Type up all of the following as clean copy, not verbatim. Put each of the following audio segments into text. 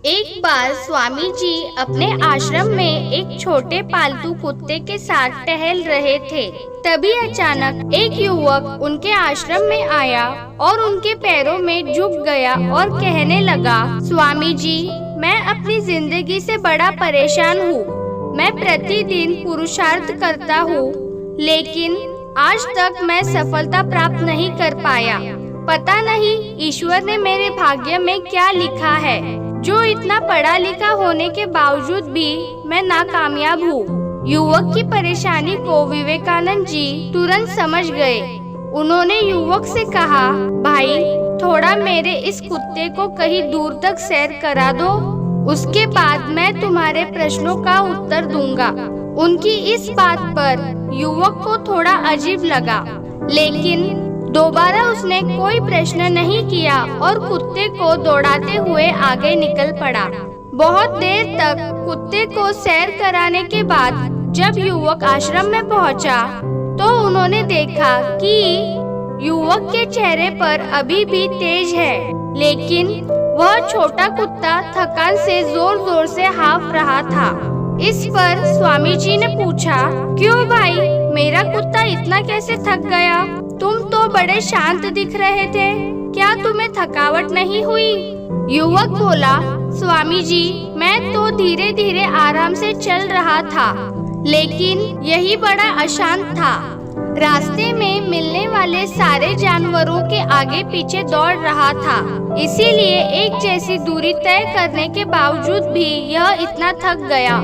एक बार स्वामी जी अपने आश्रम में एक छोटे पालतू कुत्ते के साथ टहल रहे थे। तभी अचानक एक युवक उनके आश्रम में आया और उनके पैरों में झुक गया और कहने लगा, स्वामी जी, मैं अपनी जिंदगी से बड़ा परेशान हूँ। मैं प्रतिदिन पुरुषार्थ करता हूँ, लेकिन आज तक मैं सफलता प्राप्त नहीं कर पाया। पता नहीं ईश्वर ने मेरे भाग्य में क्या लिखा है, जो इतना पढ़ा लिखा होने के बावजूद भी मैं नाकामयाब हूँ। युवक की परेशानी को विवेकानंद जी तुरंत समझ गए। उन्होंने युवक से कहा, भाई, थोड़ा मेरे इस कुत्ते को कहीं दूर तक सैर करा दो, उसके बाद मैं तुम्हारे प्रश्नों का उत्तर दूंगा। उनकी इस बात पर युवक को थोड़ा अजीब लगा, लेकिन दोबारा उसने कोई प्रश्न नहीं किया और कुत्ते को दौड़ाते हुए आगे निकल पड़ा। बहुत देर तक कुत्ते को सैर कराने के बाद जब युवक आश्रम में पहुंचा, तो उन्होंने देखा कि युवक के चेहरे पर अभी भी तेज है, लेकिन वह छोटा कुत्ता थकान से जोर जोर से हाँफ रहा था। इस पर स्वामी जी ने पूछा, क्यों भाई, मेरा कुत्ता इतना कैसे थक गया? तुम तो बड़े शांत दिख रहे थे, क्या तुम्हें थकावट नहीं हुई? युवक बोला, स्वामी जी, मैं तो धीरे धीरे आराम से चल रहा था, लेकिन यही बड़ा अशांत था। रास्ते में मिलने वाले सारे जानवरों के आगे पीछे दौड़ रहा था, इसीलिए एक जैसी दूरी तय करने के बावजूद भी यह इतना थक गया।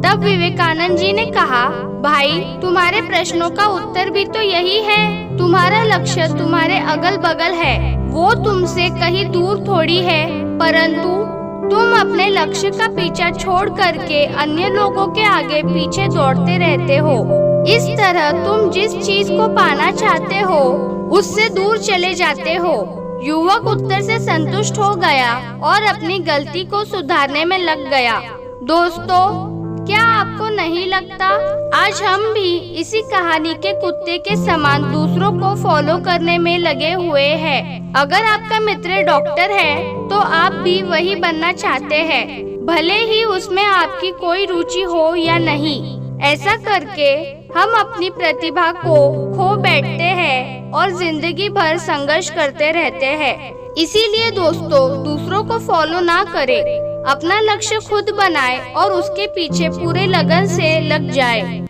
तब विवेकानंद जी ने कहा, भाई, तुम्हारे प्रश्नों का उत्तर भी तो यही है। तुम्हारा लक्ष्य तुम्हारे अगल बगल है, वो तुमसे कहीं दूर थोड़ी है, परंतु तुम अपने लक्ष्य का पीछा छोड़ करके अन्य लोगों के आगे पीछे दौड़ते रहते हो। इस तरह तुम जिस चीज को पाना चाहते हो उससे दूर चले जाते हो। युवक उत्तर से संतुष्ट हो गया और अपनी गलती को सुधारने में लग गया। दोस्तों, क्या आपको नहीं लगता आज हम भी इसी कहानी के कुत्ते के समान दूसरों को फॉलो करने में लगे हुए हैं? अगर आपका मित्र डॉक्टर है तो आप भी वही बनना चाहते हैं, भले ही उसमें आपकी कोई रुचि हो या नहीं। ऐसा करके हम अपनी प्रतिभा को खो बैठते हैं और जिंदगी भर संघर्ष करते रहते हैं। इसीलिए दोस्तों, दूसरों को फॉलो ना करें, अपना लक्ष्य खुद बनाए और उसके पीछे पूरे लगन से लग जाए।